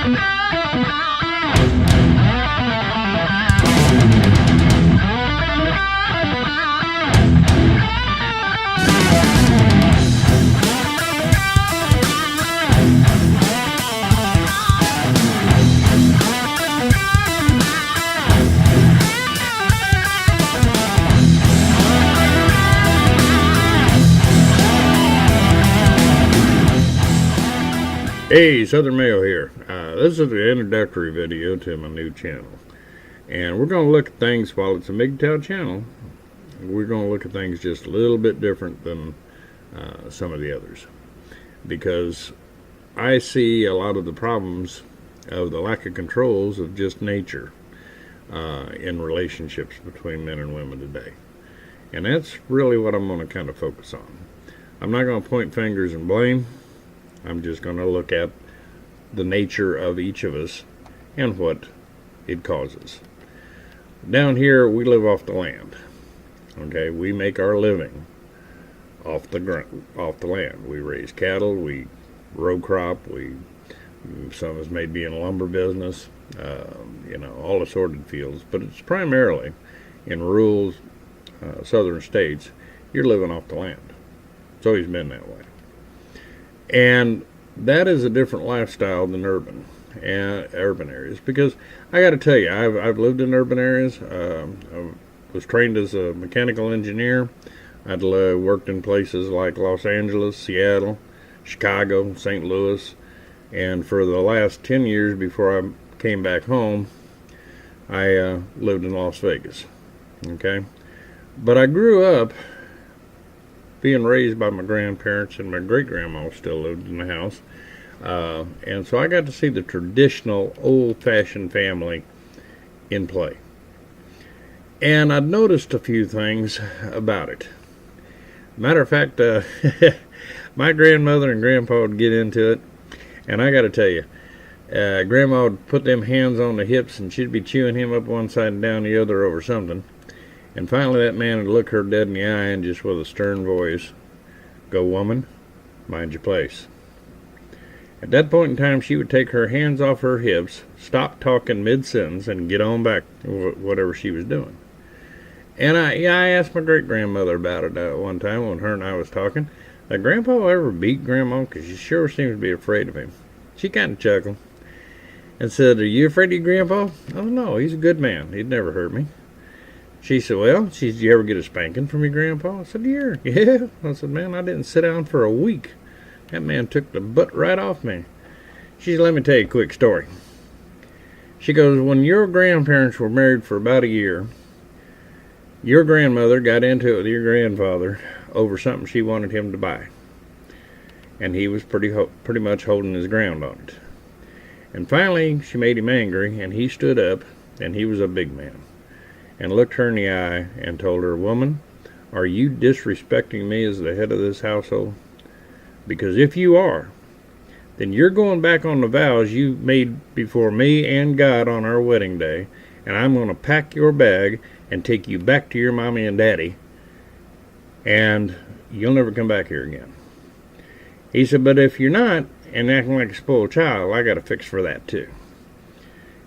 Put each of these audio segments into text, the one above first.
Hey, Southern Male here. This is the introductory video to my new channel. And we're going to look at things, while it's a MGTOW channel, we're going to look at things just a little bit different than some of the others. Because I see a lot of the problems of the lack of controls of just nature in relationships between men and women today. And that's really what I'm going to kind of focus on. I'm not going to point fingers and blame. I'm just going to look at the nature of each of us and what it causes. Down here, we live off the land. Okay, we make our living off the land. We raise cattle, we row crop, some of us may be in lumber business, all assorted fields, but it's primarily in rural southern states. You're living off the land. It's always been that way. And that is a different lifestyle than urban areas, because I got to tell you, I've lived in urban areas. I was trained as a mechanical engineer. I'd worked in places like Los Angeles, Seattle, Chicago, St. Louis, and for the last 10 years before I came back home, I lived in Las Vegas. Okay, but I grew up being raised by my grandparents, and my great-grandma still lived in the house. And so I got to see the traditional old-fashioned family in play. And I'd noticed a few things about it. Matter of fact, my grandmother and grandpa would get into it, and I got to tell you, grandma would put them hands on the hips, and she'd be chewing him up one side and down the other over something. And finally that man would look her dead in the eye and just with a stern voice go, "Woman, mind your place." At that point in time, she would take her hands off her hips, stop talking mid-sentence, and get on back to whatever she was doing. And I asked my great-grandmother about it one time when her and I was talking. Did Grandpa ever beat Grandma? Because she sure seems to be afraid of him. She kind of chuckled and said, "Are you afraid of your Grandpa?" "Oh, no, he's a good man. He'd never hurt me." She said, "Well," did you ever get a spanking from your grandpa?" I said, "Yeah." I said, "Man, I didn't sit down for a week. That man took the butt right off me." She said, "Let me tell you a quick story." She goes, "When your grandparents were married for about a year, your grandmother got into it with your grandfather over something she wanted him to buy. And he was pretty much holding his ground on it. And finally, she made him angry, and he stood up, and he was a big man, and looked her in the eye and told her, 'Woman, are you disrespecting me as the head of this household? Because if you are, then you're going back on the vows you made before me and God on our wedding day, and I'm going to pack your bag and take you back to your mommy and daddy, and you'll never come back here again.' He said, 'But if you're not, and acting like a spoiled child, I got a fix for that too.'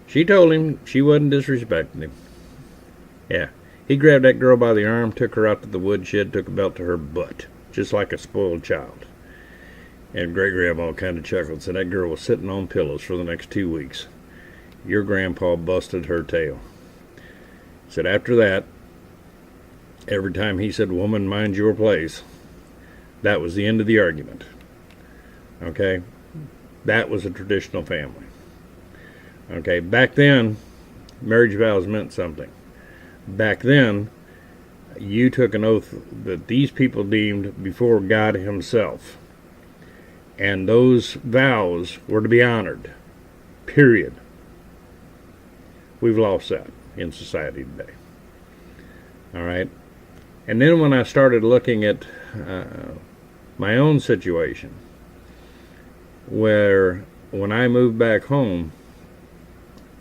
She told him she wasn't disrespecting him. Yeah, he grabbed that girl by the arm, took her out to the woodshed, took a belt to her butt, just like a spoiled child. And great-grandma kind of chuckled and said, 'That girl was sitting on pillows for the next 2 weeks. Your grandpa busted her tail.' Said after that, every time he said, 'Woman, mind your place,' that was the end of the argument. Okay? That was a traditional family. Okay, back then, marriage vows meant something. Back then, you took an oath that these people deemed before God himself. And those vows were to be honored. Period. We've lost that in society today. All right? And then when I started looking at my own situation, where when I moved back home,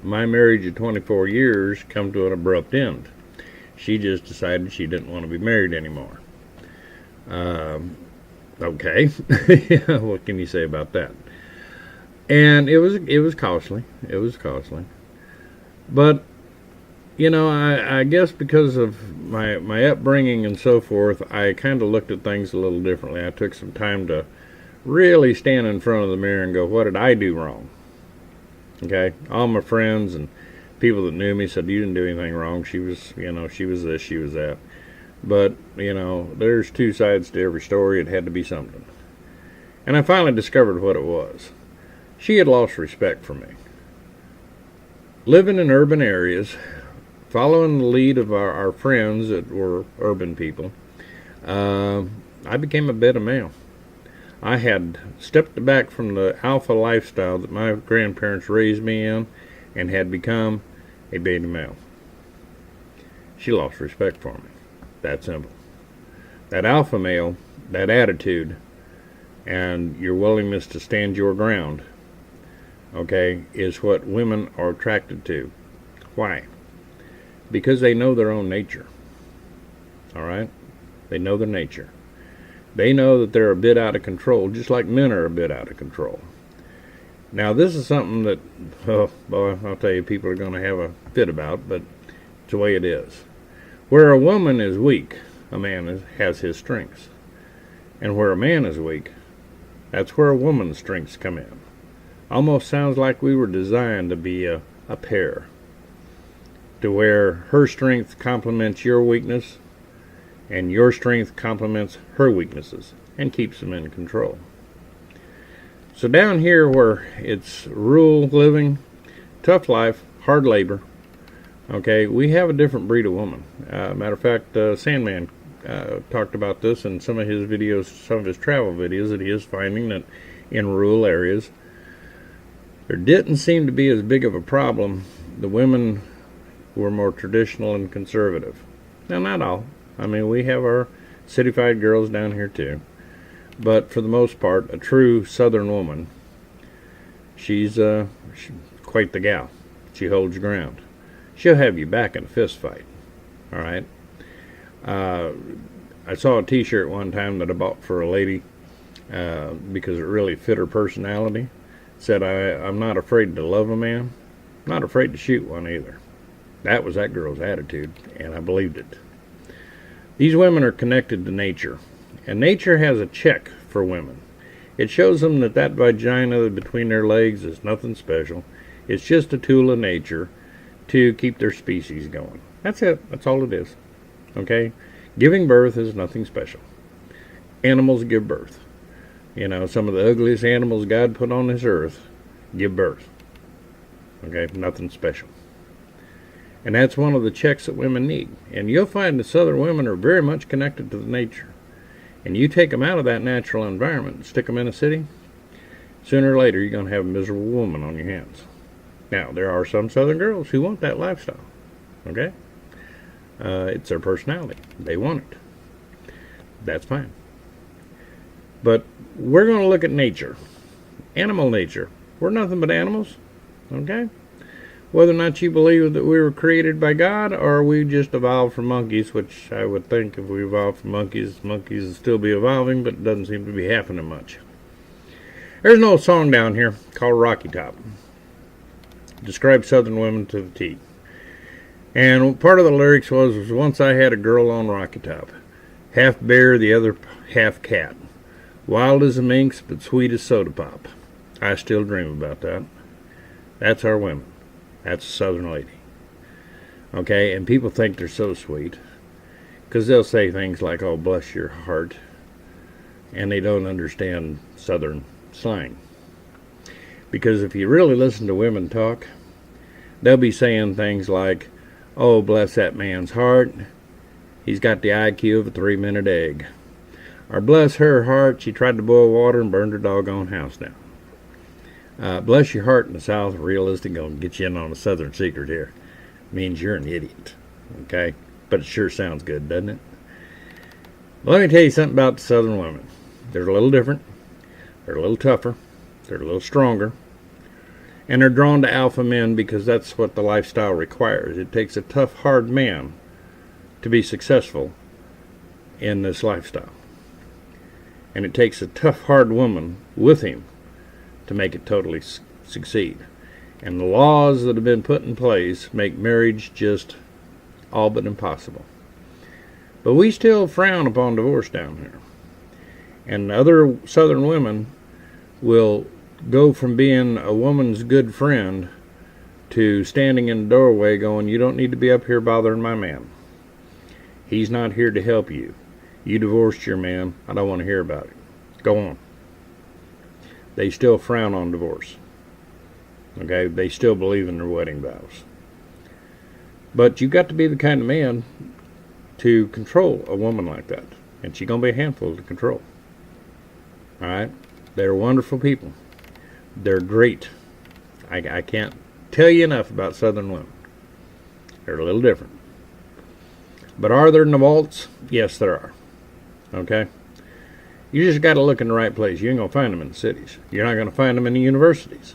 my marriage of 24 years come to an abrupt end. She just decided she didn't want to be married anymore. Okay. What can you say about that? And it was costly. It was costly. But I guess because of my upbringing and so forth, I kind of looked at things a little differently. I took some time to really stand in front of the mirror and go, what did I do wrong? Okay, all my friends and people that knew me said, you didn't do anything wrong. She was, she was this, she was that. But, there's two sides to every story. It had to be something. And I finally discovered what it was. She had lost respect for me. Living in urban areas, following the lead of our friends that were urban people, I became a beta male. I had stepped back from the alpha lifestyle that my grandparents raised me in and had become a beta male. She lost respect for me. That simple. That alpha male, that attitude, and your willingness to stand your ground, okay, is what women are attracted to. Why? Because they know their own nature. All right? They know their nature. They know that they're a bit out of control, just like men are a bit out of control. Now, this is something that, oh, boy, I'll tell you, people are going to have a fit about, but it's the way it is. Where a woman is weak, a man has his strengths. And where a man is weak, that's where a woman's strengths come in. Almost sounds like we were designed to be a pair, to where her strength complements your weakness, and your strength complements her weaknesses and keeps them in control. So down here where it's rural living, tough life, hard labor, okay, we have a different breed of woman. Matter of fact, Sandman talked about this in some of his videos, some of his travel videos, that he is finding that in rural areas, there didn't seem to be as big of a problem. The women were more traditional and conservative. Now, not all. I mean, we have our cityfied girls down here too. But for the most part, a true southern woman, she's quite the gal. She holds your ground. She'll have you back in a fist fight. All right? I saw a t-shirt one time that I bought for a lady because it really fit her personality. It said, I'm not afraid to love a man. Not afraid to shoot one either. That was that girl's attitude, and I believed it. These women are connected to nature, and nature has a check for women. It shows them that that vagina between their legs is nothing special. It's just a tool of nature to keep their species going. That's it. That's all it is. Okay? Giving birth is nothing special. Animals give birth. Some of the ugliest animals God put on this earth give birth. Okay? Nothing special. And that's one of the checks that women need. And you'll find that southern women are very much connected to the nature. And you take them out of that natural environment and stick them in a city, sooner or later you're going to have a miserable woman on your hands. Now, there are some southern girls who want that lifestyle. Okay? It's their personality. They want it. That's fine. But we're going to look at nature. Animal nature. We're nothing but animals. Okay? Whether or not you believe that we were created by God or we just evolved from monkeys, which I would think if we evolved from monkeys would still be evolving, but it doesn't seem to be happening much. There's an old song down here called Rocky Top. Describes southern women to the T. And part of the lyrics was once I had a girl on Rocky Top. Half bear, the other half cat. Wild as a minx, but sweet as soda pop. I still dream about that. That's our women. That's a southern lady. Okay, and people think they're so sweet because they'll say things like, oh, bless your heart, and they don't understand southern slang. Because if you really listen to women talk, they'll be saying things like, oh, bless that man's heart, he's got the IQ of a 3-minute egg. Or bless her heart, she tried to boil water and burned her doggone house down. Bless your heart in the South, realistic, gonna get you in on a southern secret here. Means you're an idiot. Okay? But it sure sounds good, doesn't it? Well, let me tell you something about the southern women. They're a little different. They're a little tougher. They're a little stronger. And they're drawn to alpha men because that's what the lifestyle requires. It takes a tough, hard man to be successful in this lifestyle. And it takes a tough, hard woman with him to make it totally succeed. And the laws that have been put in place make marriage just all but impossible. But we still frown upon divorce down here. And other Southern women will go from being a woman's good friend to standing in the doorway going, "You don't need to be up here bothering my man. He's not here to help you. You divorced your man. I don't want to hear about it. Go on." They still frown on divorce. Okay, they still believe in their wedding vows. But you got to be the kind of man to control a woman like that. And she's going to be a handful to control. Alright? They're wonderful people. They're great. I can't tell you enough about Southern women. They're a little different. But are there Navals? Yes, there are. Okay? You just got to look in the right place. You ain't going to find them in the cities. You're not going to find them in the universities.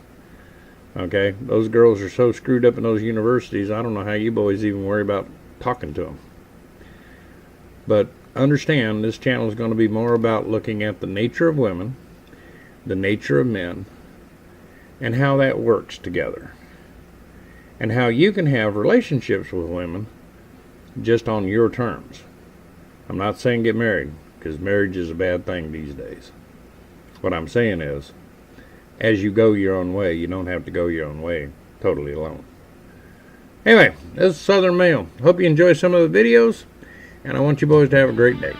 Okay? Those girls are so screwed up in those universities, I don't know how you boys even worry about talking to them. But understand, this channel is going to be more about looking at the nature of women, the nature of men, and how that works together. And how you can have relationships with women just on your terms. I'm not saying get married, because marriage is a bad thing these days. What I'm saying is, as you go your own way, you don't have to go your own way totally alone. Anyway, this is Southern Male. Hope you enjoy some of the videos, and I want you boys to have a great day.